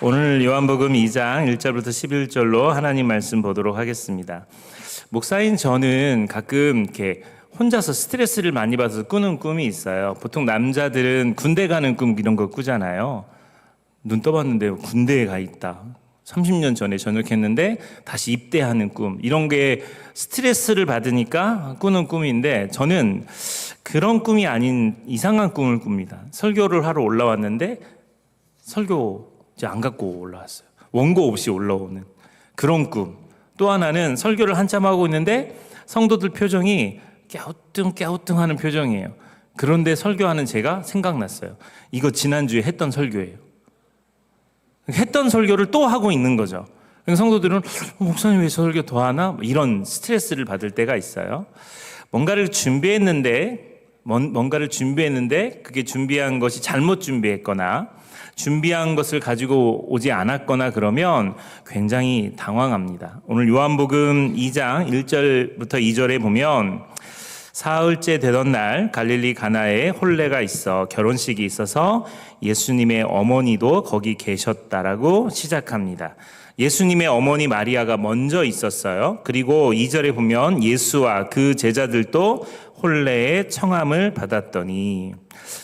오늘 요한복음 2장 1절부터 11절로 하나님 말씀 보도록 하겠습니다. 목사인 저는 가끔 이렇게 혼자서 스트레스를 많이 받아서 꾸는 꿈이 있어요. 보통 남자들은 군대 가는 꿈 이런 거 꾸잖아요. 눈 떠봤는데 군대에 가 있다. 30년 전에 전역했는데 다시 입대하는 꿈. 이런 게 스트레스를 받으니까 꾸는 꿈인데 저는 그런 꿈이 아닌 이상한 꿈을 꿉니다. 설교를 하러 올라왔는데 설교 이제 안 갖고 올라왔어요. 원고 없이 올라오는 그런 꿈. 또 하나는 설교를 한참 하고 있는데 성도들 표정이 깨우뚱깨우뚱하는 표정이에요. 그런데 설교하는 제가 생각났어요. 이거 지난주에 했던 설교예요. 했던 설교를 또 하고 있는 거죠. 성도들은 목사님 왜 설교 더 하나? 이런 스트레스를 받을 때가 있어요. 뭔가를 준비했는데 그게 준비한 것이 잘못 준비했거나 준비한 것을 가지고 오지 않았거나 그러면 굉장히 당황합니다. 오늘 요한복음 2장 1절부터 2절에 보면 사흘째 되던 날 갈릴리 가나에 혼례가 있어 결혼식이 있어서 예수님의 어머니도 거기 계셨다라고 시작합니다. 예수님의 어머니 마리아가 먼저 있었어요. 그리고 2절에 보면 예수와 그 제자들도 혼례의 청함을 받았더니,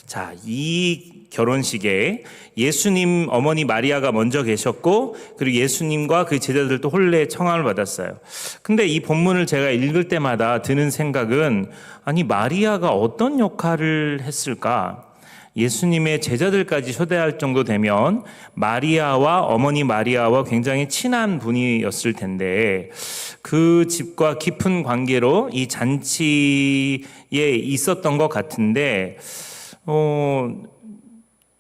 자, 이 결혼식에 예수님 어머니 마리아가 먼저 계셨고 그리고 예수님과 그 제자들도 혼례의 청함을 받았어요. 근데 이 본문을 제가 읽을 때마다 드는 생각은, 아니 마리아가 어떤 역할을 했을까? 예수님의 제자들까지 초대할 정도 되면 마리아와 어머니 마리아와 굉장히 친한 분이었을 텐데 그 집과 깊은 관계로 이 잔치에 있었던 것 같은데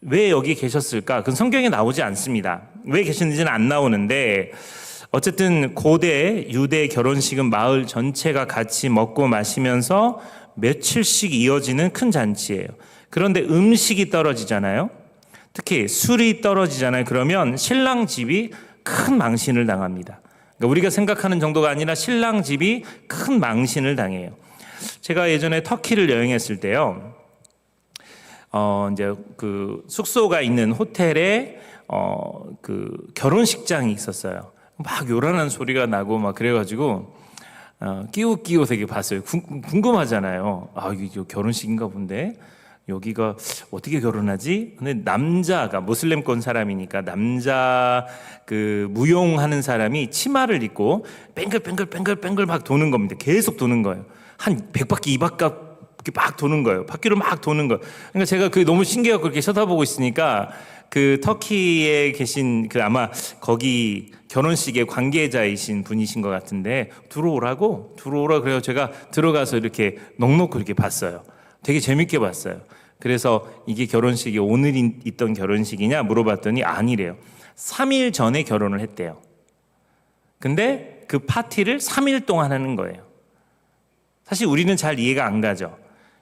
왜 여기 계셨을까? 그건 성경에 나오지 않습니다. 왜 계셨는지는 안 나오는데 어쨌든 고대 유대 결혼식은 마을 전체가 같이 먹고 마시면서 며칠씩 이어지는 큰 잔치예요. 그런데 음식이 떨어지잖아요. 특히 술이 떨어지잖아요. 그러면 신랑 집이 큰 망신을 당합니다. 그러니까 우리가 생각하는 정도가 아니라 신랑 집이 큰 망신을 당해요. 제가 예전에 터키를 여행했을 때요. 이제 그 숙소가 있는 호텔에 그 결혼식장이 있었어요. 막 요란한 소리가 나고 막 그래가지고 끼우끼우 되게 봤어요. 궁금하잖아요. 아, 이게 결혼식인가 본데 여기가 어떻게 결혼하지? 근데 남자가 무슬림권 사람이니까 남자 그 무용하는 사람이 치마를 입고 뱅글뱅글 막 도는 겁니다. 계속 도는 거예요. 한 100바퀴 200바퀴 막 도는 거예요. 바퀴로 막 도는 거예요. 그러니까 제가 그게 너무 신기하고 그렇게 쳐다보고 있으니까 그 터키에 계신 그 아마 거기 결혼식의 관계자이신 분이신 것 같은데 들어오라 그래서 제가 들어가서 이렇게 넋놓고 이렇게 봤어요. 되게 재밌게 봤어요. 그래서 이게 결혼식이 오늘 있던 결혼식이냐 물어봤더니 아니래요. 3일 전에 결혼을 했대요. 근데 그 파티를 3일 동안 하는 거예요. 사실 우리는 잘 이해가 안 가죠.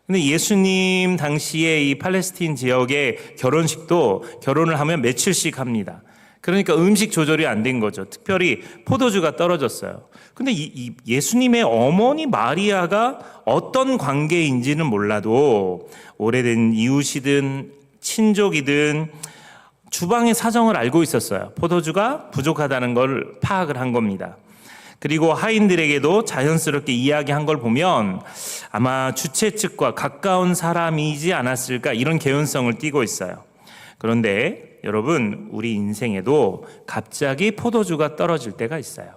근데 예수님 당시에 이 팔레스틴 지역의 결혼식도 결혼을 하면 며칠씩 합니다. 그러니까 음식 조절이 안 된 거죠. 특별히 포도주가 떨어졌어요. 근데 이 예수님의 어머니 마리아가 어떤 관계인지는 몰라도 오래된 이웃이든 친족이든 주방의 사정을 알고 있었어요. 포도주가 부족하다는 걸 파악을 한 겁니다. 그리고 하인들에게도 자연스럽게 이야기한 걸 보면 아마 주최 측과 가까운 사람이지 않았을까 이런 개연성을 띠고 있어요. 그런데 여러분, 우리 인생에도 갑자기 포도주가 떨어질 때가 있어요.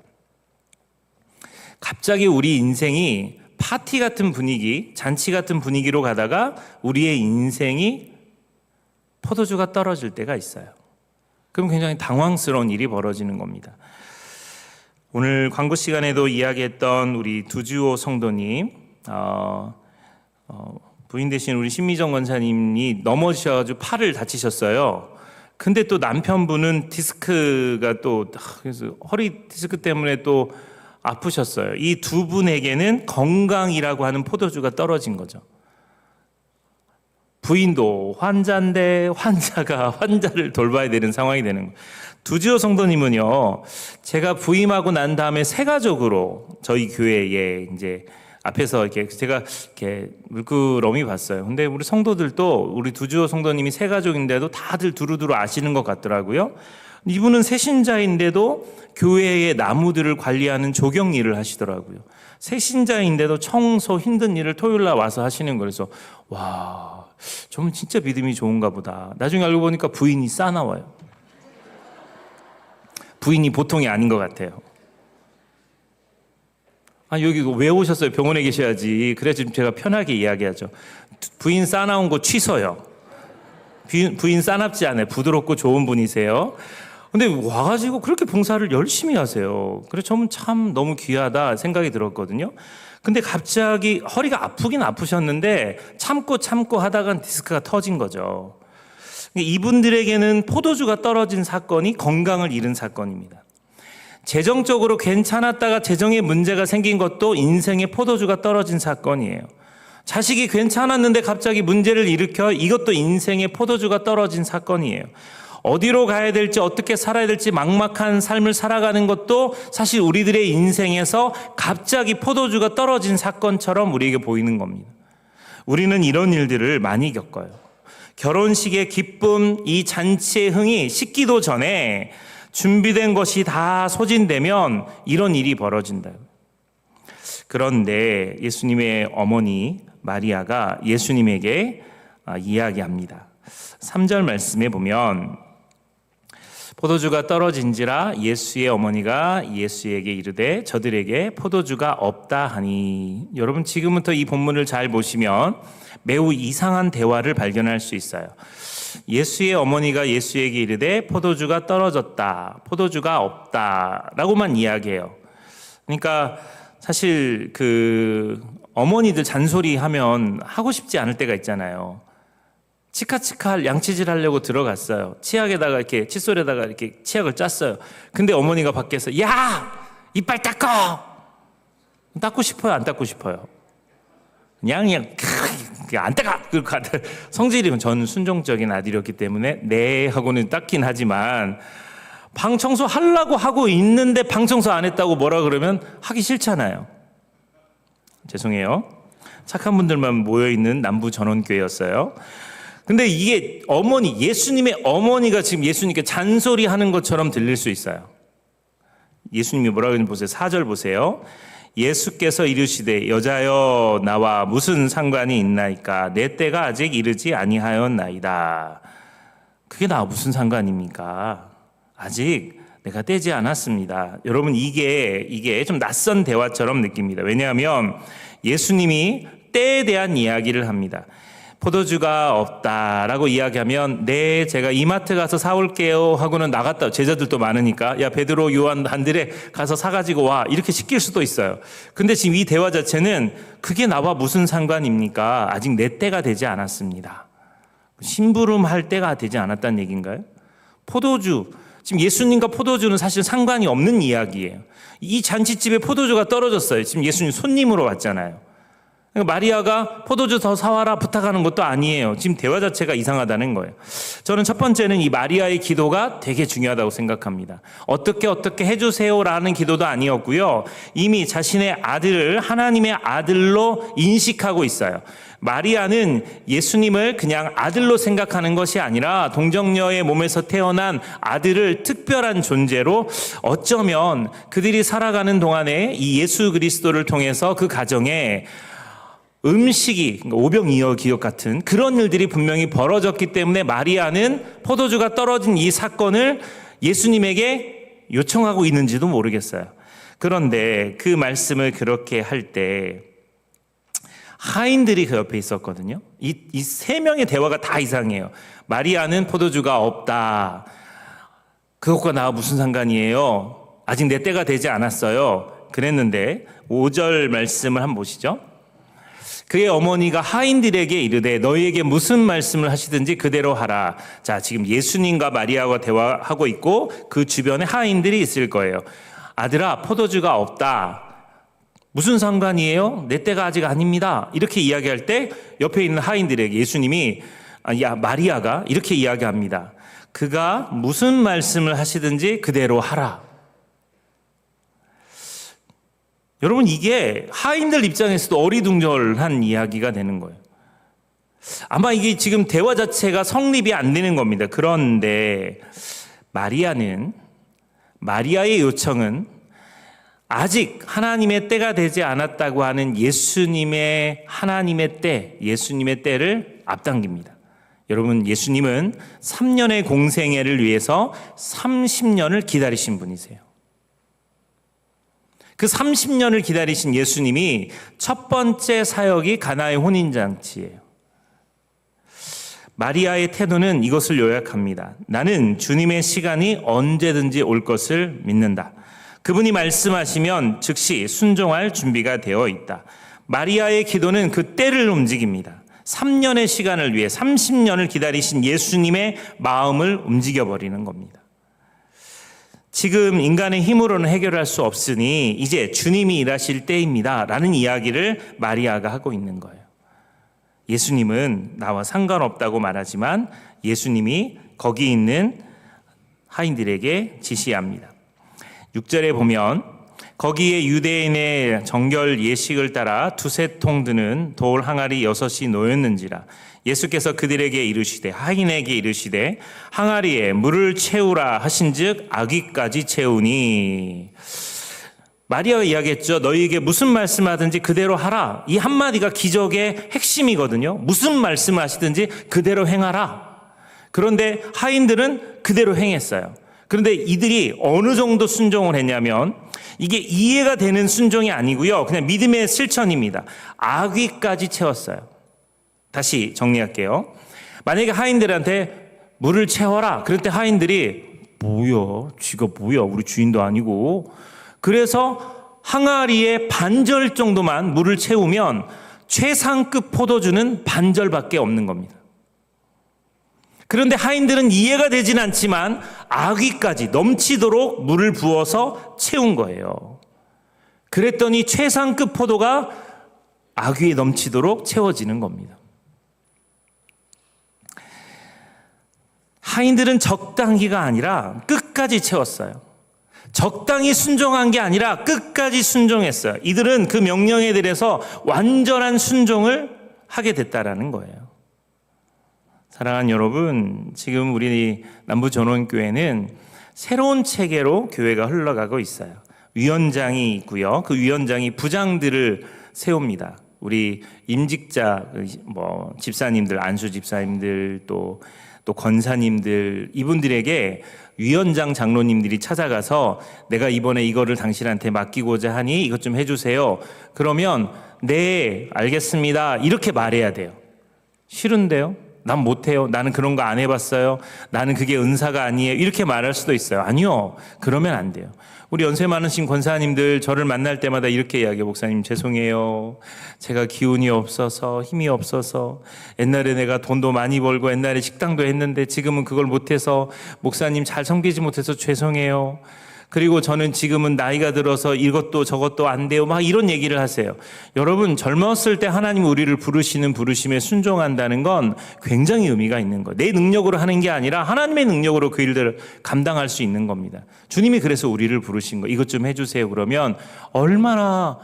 갑자기 우리 인생이 파티 같은 분위기, 잔치 같은 분위기로 가다가 우리의 인생이 포도주가 떨어질 때가 있어요. 그럼 굉장히 당황스러운 일이 벌어지는 겁니다. 오늘 광고 시간에도 이야기했던 우리 두주호 성도님, 부인 되신 우리 신미정 권사님이 넘어지셔가지고 팔을 다치셨어요. 근데 또 남편분은 디스크가 또 그래서 허리 디스크 때문에 또 아프셨어요. 이 두 분에게는 건강이라고 하는 포도주가 떨어진 거죠. 부인도 환자인데 환자가 환자를 돌봐야 되는 상황이 되는 거예요. 두지호 성도님은요, 제가 부임하고 난 다음에 세가족으로 저희 교회에 이제 앞에서 이렇게 제가 이렇게 물끄러미 봤어요. 근데 우리 성도들도 우리 두주호 성도님이 세 가족인데도 다들 두루두루 아시는 것 같더라고요. 이분은 새신자인데도 교회의 나무들을 관리하는 조경 일을 하시더라고요. 새신자인데도 청소 힘든 일을 토요일 날 와서 하시는 거예요. 그래서 와, 저는 진짜 믿음이 좋은가 보다. 나중에 알고 보니까 부인이 싸나워요. 부인이 보통이 아닌 것 같아요. 여기 왜 오셨어요? 병원에 계셔야지. 그래 지금 제가 편하게 이야기하죠. 부인 싸나운 거 취소요. 부인 싸납지 않아요. 부드럽고 좋은 분이세요. 근데 와가지고 그렇게 봉사를 열심히 하세요. 그래서 저는 참 너무 귀하다 생각이 들었거든요. 근데 갑자기 허리가 아프긴 아프셨는데 참고 하다가 디스크가 터진 거죠. 이분들에게는 포도주가 떨어진 사건이 건강을 잃은 사건입니다. 재정적으로 괜찮았다가 재정에 문제가 생긴 것도 인생의 포도주가 떨어진 사건이에요. 자식이 괜찮았는데 갑자기 문제를 일으켜 이것도 인생의 포도주가 떨어진 사건이에요. 어디로 가야 될지 어떻게 살아야 될지 막막한 삶을 살아가는 것도 사실 우리들의 인생에서 갑자기 포도주가 떨어진 사건처럼 우리에게 보이는 겁니다. 우리는 이런 일들을 많이 겪어요. 결혼식의 기쁨, 이 잔치의 흥이 식기도 전에 준비된 것이 다 소진되면 이런 일이 벌어진다. 그런데 예수님의 어머니 마리아가 예수님에게 이야기합니다. 3절 말씀에 보면 포도주가 떨어진지라 예수의 어머니가 예수에게 이르되 저들에게 포도주가 없다 하니. 여러분 지금부터 이 본문을 잘 보시면 매우 이상한 대화를 발견할 수 있어요. 예수의 어머니가 예수에게 이르되 포도주가 떨어졌다, 포도주가 없다 라고만 이야기해요. 그러니까 사실 어머니들 잔소리하면 하고 싶지 않을 때가 있잖아요. 치카치카 양치질 하려고 들어갔어요. 치약에다가 이렇게 칫솔에다가 이렇게 치약을 짰어요. 근데 어머니가 밖에서 야! 이빨 닦아! 닦고 싶어요? 안 닦고 싶어요? 그냥 안 닦아! 성질이면 저는 순종적인 아들이었기 때문에 네 하고는 닦긴 하지만 방 청소 하려고 하고 있는데 방 청소 안 했다고 뭐라 그러면 하기 싫잖아요. 죄송해요. 착한 분들만 모여있는 남부 전원교회였어요. 근데 이게 예수님의 어머니가 지금 예수님께 잔소리하는 것처럼 들릴 수 있어요. 예수님이 뭐라고 하는지 보세요. 4절 보세요. 예수께서 이르시되 여자여 나와 무슨 상관이 있나이까 내 때가 아직 이르지 아니하였나이다. 그게 나와 무슨 상관입니까? 아직 내가 때지 않았습니다. 여러분 이게 좀 낯선 대화처럼 느낍니다. 왜냐하면 예수님이 때에 대한 이야기를 합니다. 포도주가 없다라고 이야기하면 네 제가 이마트 가서 사올게요 하고는 나갔다. 제자들도 많으니까 야 베드로 요한 안드레 가서 사가지고 와 이렇게 시킬 수도 있어요. 근데 지금 이 대화 자체는 그게 나와 무슨 상관입니까? 아직 내 때가 되지 않았습니다. 심부름할 때가 되지 않았다는 얘기인가요? 포도주 지금 예수님과 포도주는 사실 상관이 없는 이야기예요. 이 잔치집에 포도주가 떨어졌어요. 지금 예수님 손님으로 왔잖아요. 마리아가 포도주 더 사와라 부탁하는 것도 아니에요. 지금 대화 자체가 이상하다는 거예요. 저는 첫 번째는 이 마리아의 기도가 되게 중요하다고 생각합니다. 어떻게 해주세요라는 기도도 아니었고요. 이미 자신의 아들을 하나님의 아들로 인식하고 있어요. 마리아는 예수님을 그냥 아들로 생각하는 것이 아니라 동정녀의 몸에서 태어난 아들을 특별한 존재로 어쩌면 그들이 살아가는 동안에 이 예수 그리스도를 통해서 그 가정에 음식이 오병이어 기억 같은 그런 일들이 분명히 벌어졌기 때문에 마리아는 포도주가 떨어진 이 사건을 예수님에게 요청하고 있는지도 모르겠어요. 그런데 그 말씀을 그렇게 할 때 하인들이 그 옆에 있었거든요. 이 세 명의 대화가 다 이상해요. 마리아는 포도주가 없다. 그것과 나와 무슨 상관이에요? 아직 내 때가 되지 않았어요. 그랬는데 5절 말씀을 한번 보시죠. 그의 어머니가 하인들에게 이르되 너희에게 무슨 말씀을 하시든지 그대로 하라. 자, 지금 예수님과 마리아가 대화하고 있고 그 주변에 하인들이 있을 거예요. 아들아, 포도주가 없다. 무슨 상관이에요? 내 때가 아직 아닙니다. 이렇게 이야기할 때 옆에 있는 하인들에게 예수님이 마리아가 이렇게 이야기합니다. 그가 무슨 말씀을 하시든지 그대로 하라. 여러분, 이게 하인들 입장에서도 어리둥절한 이야기가 되는 거예요. 아마 이게 지금 대화 자체가 성립이 안 되는 겁니다. 그런데 마리아의 요청은 아직 하나님의 때가 되지 않았다고 하는 하나님의 때를 앞당깁니다. 여러분, 예수님은 3년의 공생애를 위해서 30년을 기다리신 분이세요. 그 30년을 기다리신 예수님이 첫 번째 사역이 가나의 혼인잔치예요. 마리아의 태도는 이것을 요약합니다. 나는 주님의 시간이 언제든지 올 것을 믿는다. 그분이 말씀하시면 즉시 순종할 준비가 되어 있다. 마리아의 기도는 그 때를 움직입니다. 3년의 시간을 위해 30년을 기다리신 예수님의 마음을 움직여버리는 겁니다. 지금 인간의 힘으로는 해결할 수 없으니 이제 주님이 일하실 때입니다 라는 이야기를 마리아가 하고 있는 거예요. 예수님은 나와 상관없다고 말하지만 예수님이 거기 있는 하인들에게 지시합니다. 6절에 보면 거기에 유대인의 정결 예식을 따라 두세 통 드는 돌 항아리 6이 놓였는지라. 예수께서 그들에게 이르시되 하인에게 이르시되 항아리에 물을 채우라 하신즉 아귀까지 채우니. 마리아가 이야기했죠. 너희에게 무슨 말씀하든지 그대로 하라. 이 한마디가 기적의 핵심이거든요. 무슨 말씀을 하시든지 그대로 행하라. 그런데 하인들은 그대로 행했어요. 그런데 이들이 어느 정도 순종을 했냐면 이게 이해가 되는 순종이 아니고요. 그냥 믿음의 실천입니다. 아귀까지 채웠어요. 다시 정리할게요. 만약에 하인들한테 물을 채워라. 그럴 때 하인들이 쥐가 뭐야? 우리 주인도 아니고. 그래서 항아리에 반절 정도만 물을 채우면 최상급 포도주는 반절밖에 없는 겁니다. 그런데 하인들은 이해가 되진 않지만 아귀까지 넘치도록 물을 부어서 채운 거예요. 그랬더니 최상급 포도가 아귀에 넘치도록 채워지는 겁니다. 하인들은 적당히가 아니라 끝까지 채웠어요. 적당히 순종한 게 아니라 끝까지 순종했어요. 이들은 그 명령에 대해서 완전한 순종을 하게 됐다라는 거예요. 사랑하는 여러분, 지금 우리 남부전원교회는 새로운 체계로 교회가 흘러가고 있어요. 위원장이 있고요. 그 위원장이 부장들을 세웁니다. 우리 임직자, 집사님들, 안수 집사님들, 또 권사님들, 이분들에게 위원장 장로님들이 찾아가서 내가 이번에 이거를 당신한테 맡기고자 하니 이것 좀 해주세요. 그러면 네, 알겠습니다. 이렇게 말해야 돼요. 싫은데요? 난 못해요. 나는 그런 거 안 해봤어요. 나는 그게 은사가 아니에요. 이렇게 말할 수도 있어요. 아니요. 그러면 안 돼요. 우리 연세 많으신 권사님들 저를 만날 때마다 이렇게 이야기해요. 목사님 죄송해요. 제가 기운이 없어서 힘이 없어서 옛날에 내가 돈도 많이 벌고 옛날에 식당도 했는데 지금은 그걸 못해서 목사님 잘 섬기지 못해서 죄송해요. 그리고 저는 지금은 나이가 들어서 이것도 저것도 안 돼요. 막 이런 얘기를 하세요. 여러분, 젊었을 때 하나님 우리를 부르시는 부르심에 순종한다는 건 굉장히 의미가 있는 거예요. 내 능력으로 하는 게 아니라 하나님의 능력으로 그 일들을 감당할 수 있는 겁니다. 주님이 그래서 우리를 부르신 거예요. 이것 좀 해주세요. 그러면 얼마나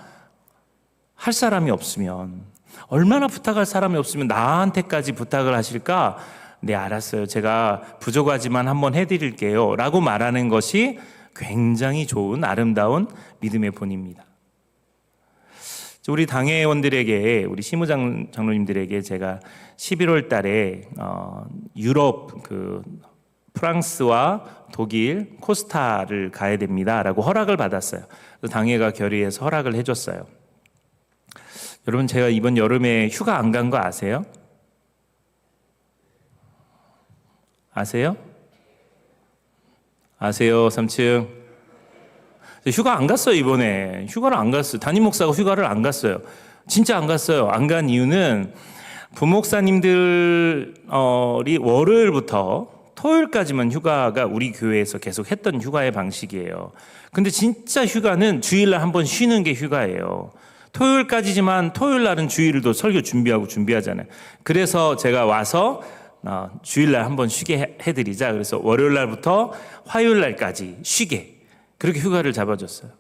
할 사람이 없으면, 얼마나 부탁할 사람이 없으면 나한테까지 부탁을 하실까? 네, 알았어요. 제가 부족하지만 한번 해드릴게요. 라고 말하는 것이 굉장히 좋은 아름다운 믿음의 본입니다. 우리 당회원들에게, 우리 시무장로님들에게 제가 11월 달에 유럽 프랑스와 독일, 코스타를 가야 됩니다라고 허락을 받았어요. 당회가 결의해서 허락을 해줬어요. 여러분, 제가 이번 여름에 휴가 안 간 거 아세요? 아세요? 3층. 휴가 안 갔어요, 이번에. 휴가를 안 갔어요. 담임 목사가 휴가를 안 갔어요. 진짜 안 갔어요. 안 간 이유는 부목사님들이 월요일부터 토요일까지만 휴가가 우리 교회에서 계속 했던 휴가의 방식이에요. 근데 진짜 휴가는 주일날 한번 쉬는 게 휴가예요. 토요일까지지만 토요일날은 주일도 설교 준비하잖아요. 그래서 제가 와서 주일날 한번 쉬게 해드리자. 그래서 월요일날부터 화요일날까지 쉬게, 그렇게 휴가를 잡아줬어요.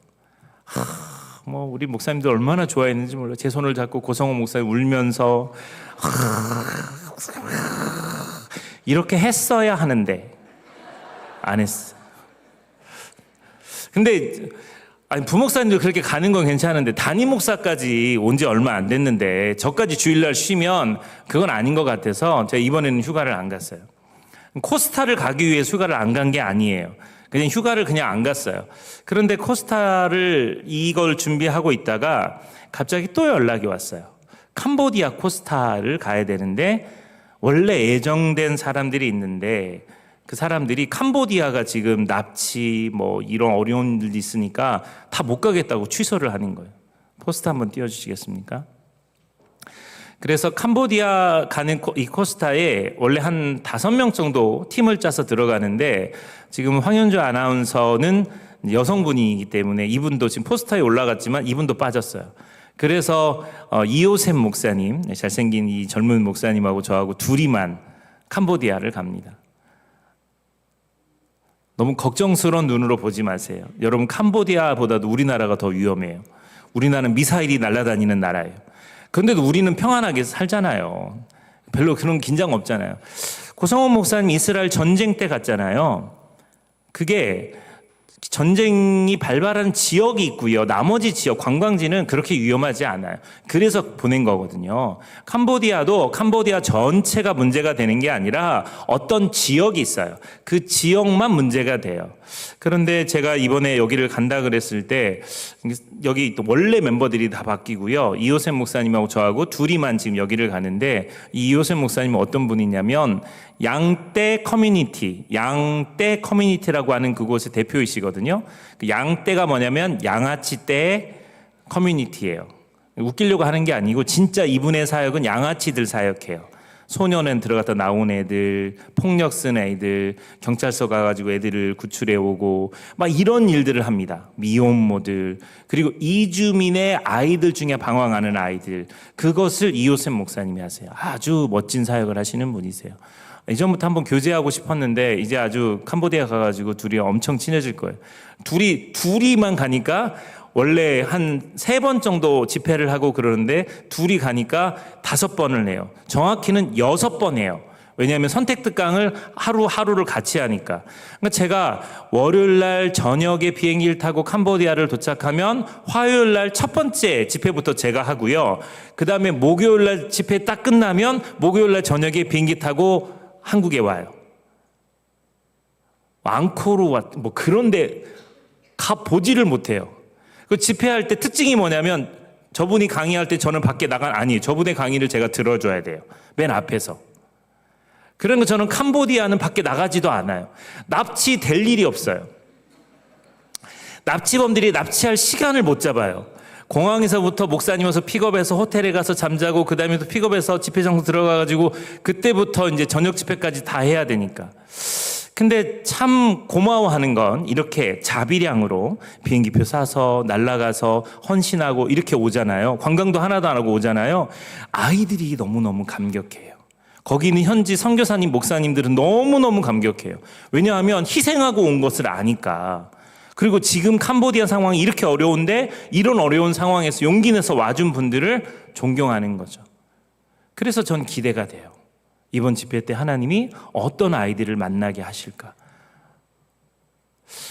뭐 우리 목사님들 얼마나 좋아했는지 몰라. 제 손을 잡고 고성호 목사님 울면서 이렇게 했어야 하는데 안 했어. 근데 아니 부목사님들 그렇게 가는 건 괜찮은데 담임 목사까지 온 지 얼마 안 됐는데 저까지 주일날 쉬면 그건 아닌 것 같아서 제가 이번에는 휴가를 안 갔어요. 코스타를 가기 위해 휴가를 안 간 게 아니에요. 그냥 휴가를 그냥 안 갔어요. 그런데 코스타를 이걸 준비하고 있다가 갑자기 또 연락이 왔어요. 캄보디아 코스타를 가야 되는데 원래 예정된 사람들이 있는데 그 사람들이 캄보디아가 지금 납치 뭐 이런 어려운 일이 있으니까 다 못 가겠다고 취소를 하는 거예요. 포스트 한번 띄워주시겠습니까? 그래서 캄보디아 가는 이 코스타에 원래 한 5명 정도 팀을 짜서 들어가는데 지금 황현주 아나운서는 여성분이기 때문에 이분도 지금 포스터에 올라갔지만 이분도 빠졌어요. 그래서 이호셉 목사님, 잘생긴 이 젊은 목사님하고 저하고 둘이만 캄보디아를 갑니다. 너무 걱정스러운 눈으로 보지 마세요. 여러분 캄보디아보다도 우리나라가 더 위험해요. 우리나라는 미사일이 날아다니는 나라예요. 그런데도 우리는 평안하게 살잖아요. 별로 그런 긴장 없잖아요. 고성호 목사님 이스라엘 전쟁 때 갔잖아요. 그게 전쟁이 발발한 지역이 있고요. 나머지 지역, 관광지는 그렇게 위험하지 않아요. 그래서 보낸 거거든요. 캄보디아도 캄보디아 전체가 문제가 되는 게 아니라 어떤 지역이 있어요. 그 지역만 문제가 돼요. 그런데 제가 이번에 여기를 간다 그랬을 때 여기 또 원래 멤버들이 다 바뀌고요. 이호셉 목사님하고 저하고 둘이만 지금 여기를 가는데 이 이호셉 목사님은 어떤 분이냐면 양떼 커뮤니티라고 하는 그곳의 대표이시거든요. 그 양떼가 뭐냐면 양아치 떼 커뮤니티예요. 웃기려고 하는 게 아니고 진짜 이분의 사역은 양아치들 사역해요. 소년원 들어갔다 나온 애들, 폭력 쓴 애들, 경찰서 가가지고 애들을 구출해 오고 막 이런 일들을 합니다. 미혼모들, 그리고 이주민의 아이들 중에 방황하는 아이들, 그것을 이호셉 목사님이 하세요. 아주 멋진 사역을 하시는 분이세요. 이전부터 한번 교제하고 싶었는데 이제 아주 캄보디아 가가지고 둘이 엄청 친해질 거예요. 둘이만 가니까 원래 한 3번 정도 집회를 하고 그러는데 둘이 가니까 5번을 해요. 정확히는 6번 해요. 왜냐하면 선택특강을 하루하루를 같이 하니까. 그러니까 제가 월요일날 저녁에 비행기를 타고 캄보디아를 도착하면 화요일날 첫 번째 집회부터 제가 하고요. 그 다음에 목요일날 집회 딱 끝나면 목요일날 저녁에 비행기 타고 한국에 와요. 앙코르 뭐 그런데 가보지를 못해요. 그 집회할 때 특징이 뭐냐면 저분이 강의할 때 저는 밖에 아니에요. 저분의 강의를 제가 들어줘야 돼요. 맨 앞에서. 그런 거 저는 캄보디아는 밖에 나가지도 않아요. 납치될 일이 없어요. 납치범들이 납치할 시간을 못 잡아요. 공항에서부터 목사님 와서 픽업해서 호텔에 가서 잠자고 그 다음에 또 픽업해서 집회 장소 들어가가지고 그때부터 이제 저녁 집회까지 다 해야 되니까. 근데 참 고마워하는 건 이렇게 자비량으로 비행기표 사서 날아가서 헌신하고 이렇게 오잖아요. 관광도 하나도 안 하고 오잖아요. 아이들이 너무너무 감격해요. 거기 있는 현지 선교사님, 목사님들은 너무너무 감격해요. 왜냐하면 희생하고 온 것을 아니까. 그리고 지금 캄보디아 상황이 이렇게 어려운데 이런 어려운 상황에서 용기 내서 와준 분들을 존경하는 거죠. 그래서 전 기대가 돼요. 이번 집회 때 하나님이 어떤 아이들을 만나게 하실까?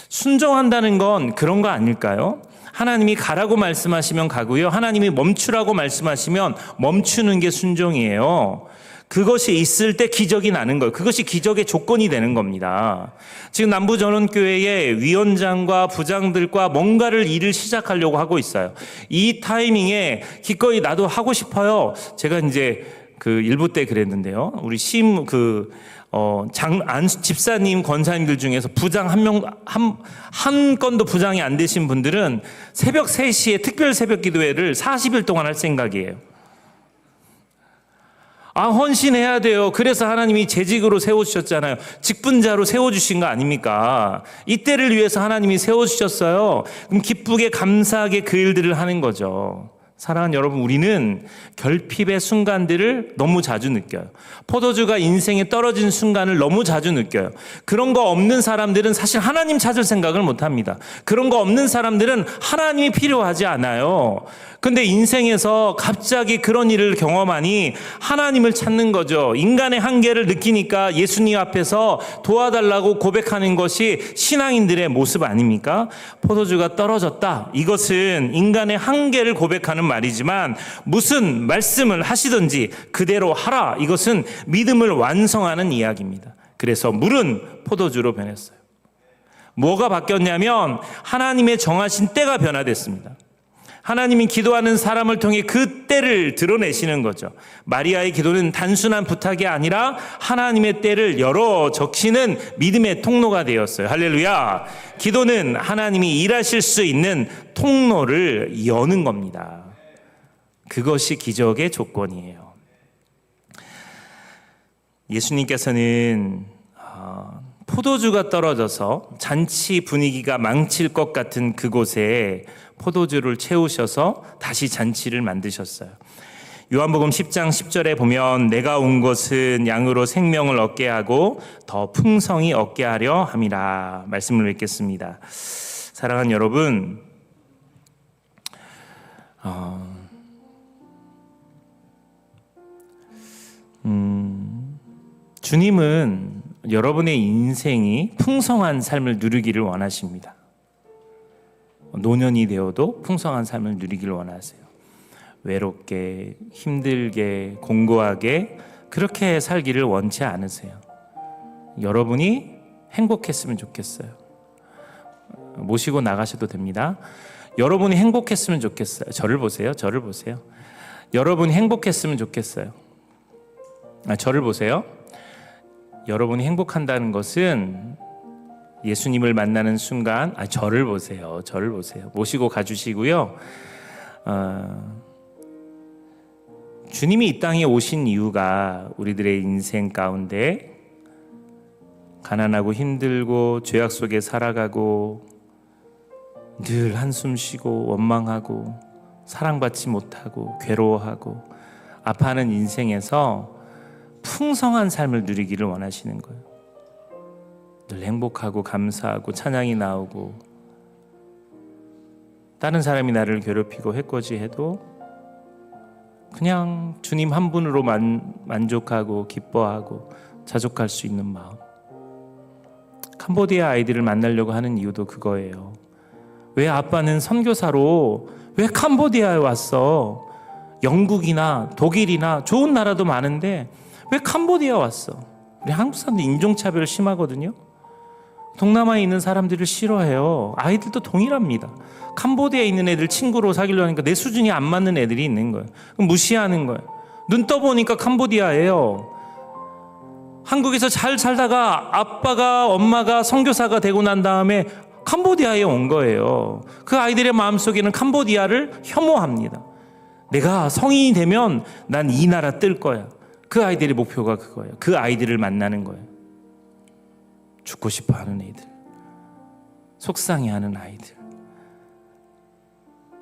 순종한다는 건 그런 거 아닐까요? 하나님이 가라고 말씀하시면 가고요. 하나님이 멈추라고 말씀하시면 멈추는 게 순종이에요. 그것이 있을 때 기적이 나는 거예요. 그것이 기적의 조건이 되는 겁니다. 지금 남부전원교회의 위원장과 부장들과 뭔가를 일을 시작하려고 하고 있어요. 이 타이밍에 기꺼이 나도 하고 싶어요. 제가 이제 그 일부 때 그랬는데요. 우리 집사님, 권사님들 중에서 부장 한 건도 부장이 안 되신 분들은 새벽 3시에 특별 새벽 기도회를 40일 동안 할 생각이에요. 헌신해야 돼요. 그래서 하나님이 재직으로 세워주셨잖아요. 직분자로 세워주신 거 아닙니까? 이때를 위해서 하나님이 세워주셨어요. 그럼 기쁘게 감사하게 그 일들을 하는 거죠. 사랑하는 여러분, 우리는 결핍의 순간들을 너무 자주 느껴요. 포도주가 인생에 떨어진 순간을 너무 자주 느껴요. 그런 거 없는 사람들은 사실 하나님 찾을 생각을 못 합니다. 그런 거 없는 사람들은 하나님이 필요하지 않아요. 근데 인생에서 갑자기 그런 일을 경험하니 하나님을 찾는 거죠. 인간의 한계를 느끼니까 예수님 앞에서 도와달라고 고백하는 것이 신앙인들의 모습 아닙니까? 포도주가 떨어졌다. 이것은 인간의 한계를 고백하는 말이지만 무슨 말씀을 하시든지 그대로 하라. 이것은 믿음을 완성하는 이야기입니다. 그래서 물은 포도주로 변했어요. 뭐가 바뀌었냐면 하나님의 정하신 때가 변화됐습니다. 하나님이 기도하는 사람을 통해 그 때를 드러내시는 거죠. 마리아의 기도는 단순한 부탁이 아니라 하나님의 때를 열어 적시는 믿음의 통로가 되었어요. 할렐루야. 기도는 하나님이 일하실 수 있는 통로를 여는 겁니다. 그것이 기적의 조건이에요. 예수님께서는 포도주가 떨어져서 잔치 분위기가 망칠 것 같은 그곳에 포도주를 채우셔서 다시 잔치를 만드셨어요. 요한복음 10장 10절에 보면 내가 온 것은 양으로 생명을 얻게 하고 더 풍성히 얻게 하려 함이라 말씀을 읽겠습니다. 사랑하는 여러분, 주님은 여러분의 인생이 풍성한 삶을 누리기를 원하십니다. 노년이 되어도 풍성한 삶을 누리기를 원하세요. 외롭게, 힘들게, 공고하게 그렇게 살기를 원치 않으세요. 여러분이 행복했으면 좋겠어요. 모시고 나가셔도 됩니다. 여러분이 행복했으면 좋겠어요. 저를 보세요. 저를 보세요. 여러분이 행복했으면 좋겠어요. 저를 보세요. 여러분이 행복한다는 것은 예수님을 만나는 순간, 저를 보세요. 저를 보세요. 모시고 가주시고요. 주님이 이 땅에 오신 이유가 우리들의 인생 가운데 가난하고 힘들고 죄악 속에 살아가고 늘 한숨 쉬고 원망하고 사랑받지 못하고 괴로워하고 아파하는 인생에서 풍성한 삶을 누리기를 원하시는 거예요. 늘 행복하고 감사하고 찬양이 나오고 다른 사람이 나를 괴롭히고 해코지해도 그냥 주님 한 분으로 만족하고 기뻐하고 자족할 수 있는 마음. 캄보디아 아이들을 만나려고 하는 이유도 그거예요. 왜 아빠는 선교사로 왜 캄보디아에 왔어? 영국이나 독일이나 좋은 나라도 많은데 왜 캄보디아 왔어? 우리 한국 사람들 인종차별 심하거든요. 동남아에 있는 사람들을 싫어해요. 아이들도 동일합니다. 캄보디아에 있는 애들 친구로 사귀려고 하니까 내 수준이 안 맞는 애들이 있는 거예요. 그럼 무시하는 거예요. 눈 떠보니까 캄보디아예요. 한국에서 잘 살다가 아빠가 엄마가 선교사가 되고 난 다음에 캄보디아에 온 거예요. 그 아이들의 마음속에는 캄보디아를 혐오합니다. 내가 성인이 되면 난 이 나라 뜰 거야. 그 아이들의 목표가 그거예요. 그 아이들을 만나는 거예요. 죽고 싶어 하는 애들, 속상해 하는 아이들.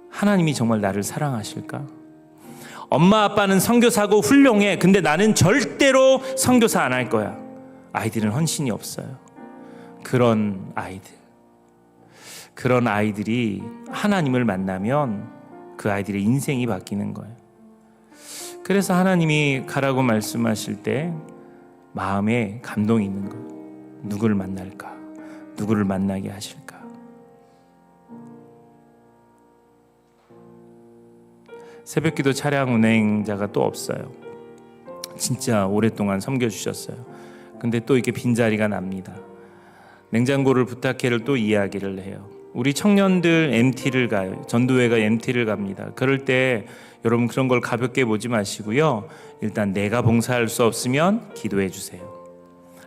하나님이 정말 나를 사랑하실까? 엄마 아빠는 선교사고 훌륭해. 근데 나는 절대로 선교사 안 할 거야. 아이들은 헌신이 없어요. 그런 아이들이 하나님을 만나면 그 아이들의 인생이 바뀌는 거예요. 그래서 하나님이 가라고 말씀하실 때 마음에 감동이 있는 거예요. 누구를 만날까? 누구를 만나게 하실까? 새벽기도 차량 운행자가 또 없어요. 진짜 오랫동안 섬겨주셨어요. 근데 또 이렇게 빈자리가 납니다. 냉장고를 부탁해를 또 이야기를 해요. 우리 청년들 MT를 가요. 전도회가 MT를 갑니다. 그럴 때 여러분 그런 걸 가볍게 보지 마시고요. 일단 내가 봉사할 수 없으면 기도해 주세요.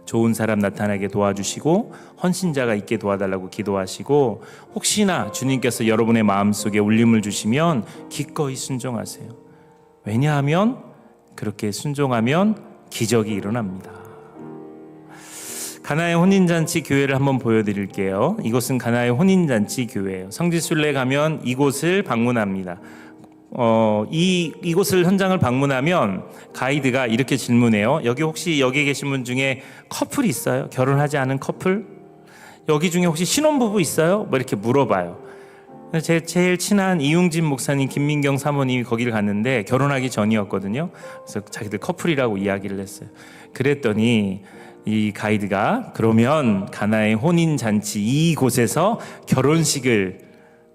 좋은 사람 나타나게 도와주시고 헌신자가 있게 도와달라고 기도하시고 혹시나 주님께서 여러분의 마음속에 울림을 주시면 기꺼이 순종하세요. 왜냐하면 그렇게 순종하면 기적이 일어납니다. 가나의 혼인잔치 교회를 한번 보여드릴게요. 이곳은 가나의 혼인잔치 교회예요. 성지순례 가면 이곳을 방문합니다. 이곳을 현장을 방문하면 가이드가 이렇게 질문해요. 여기 계신 분 중에 커플이 있어요? 결혼하지 않은 커플? 여기 중에 혹시 신혼부부 있어요? 뭐 이렇게 물어봐요. 제 제일 친한 이웅진 목사님, 김민경 사모님이 거기를 갔는데 결혼하기 전이었거든요. 그래서 자기들 커플이라고 이야기를 했어요. 그랬더니 이 가이드가 그러면 가나의 혼인잔치 이곳에서 결혼식을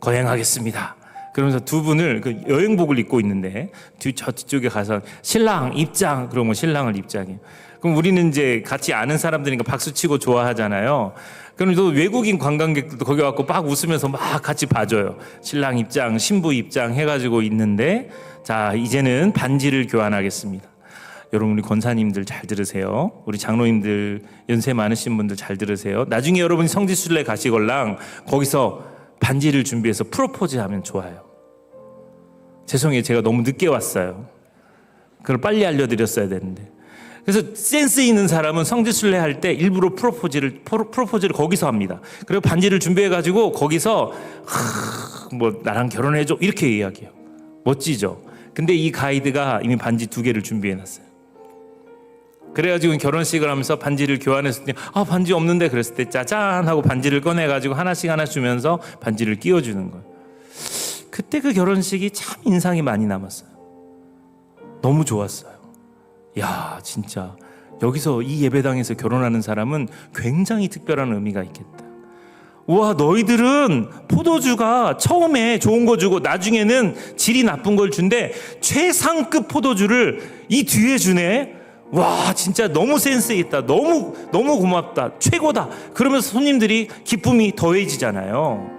거행하겠습니다. 그러면서 두 분을 그 여행복을 입고 있는데 뒤쪽에 가서 신랑 입장, 그러면 신랑을 입장해요. 그럼 우리는 이제 같이 아는 사람들이니까 박수치고 좋아하잖아요. 그럼 또 외국인 관광객들도 거기 와서 막 웃으면서 막 같이 봐줘요. 신랑 입장, 신부 입장 해가지고 있는데, 자, 이제는 반지를 교환하겠습니다. 여러분, 우리 권사님들 잘 들으세요. 우리 장로님들, 연세 많으신 분들 잘 들으세요. 나중에 여러분이 성지순례 가시걸랑 거기서 반지를 준비해서 프로포즈 하면 좋아요. 죄송해요. 제가 너무 늦게 왔어요. 그걸 빨리 알려드렸어야 되는데. 그래서 센스 있는 사람은 성지순례 할 때 일부러 프로포즈를 거기서 합니다. 그리고 반지를 준비해가지고 거기서 뭐 나랑 결혼해줘 이렇게 이야기해요. 멋지죠? 근데 이 가이드가 이미 반지 2개를 준비해놨어요. 그래가지고 결혼식을 하면서 반지를 교환했을 때 반지 없는데 그랬을 때 짜잔 하고 반지를 꺼내가지고 하나씩 주면서 반지를 끼워주는 거예요. 그때 그 결혼식이 참 인상이 많이 남았어요. 너무 좋았어요. 야, 진짜 여기서 이 예배당에서 결혼하는 사람은 굉장히 특별한 의미가 있겠다. 우와, 너희들은 포도주가 처음에 좋은 거 주고 나중에는 질이 나쁜 걸 준대. 최상급 포도주를 이 뒤에 주네. 와, 진짜 너무 센스 있다. 너무 고맙다. 최고다. 그러면서 손님들이 기쁨이 더해지잖아요.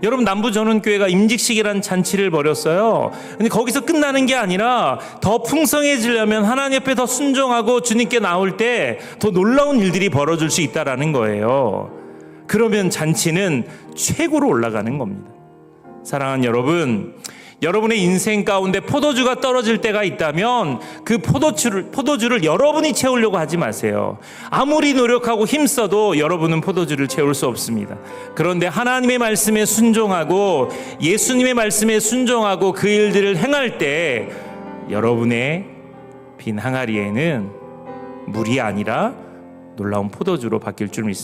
여러분, 남부전원교회가 임직식이라는 잔치를 벌였어요. 근데 거기서 끝나는 게 아니라 더 풍성해지려면 하나님 앞에 더 순종하고 주님께 나올 때 더 놀라운 일들이 벌어질 수 있다라는 거예요. 그러면 잔치는 최고로 올라가는 겁니다. 사랑하는 여러분, 여러분의 인생 가운데 포도주가 떨어질 때가 있다면 그 포도주를 여러분이 채우려고 하지 마세요. 아무리 노력하고 힘써도 여러분은 포도주를 채울 수 없습니다. 그런데 하나님의 말씀에 순종하고 예수님의 말씀에 순종하고 그 일들을 행할 때 여러분의 빈 항아리에는 물이 아니라 놀라운 포도주로 바뀔 줄 믿습니다.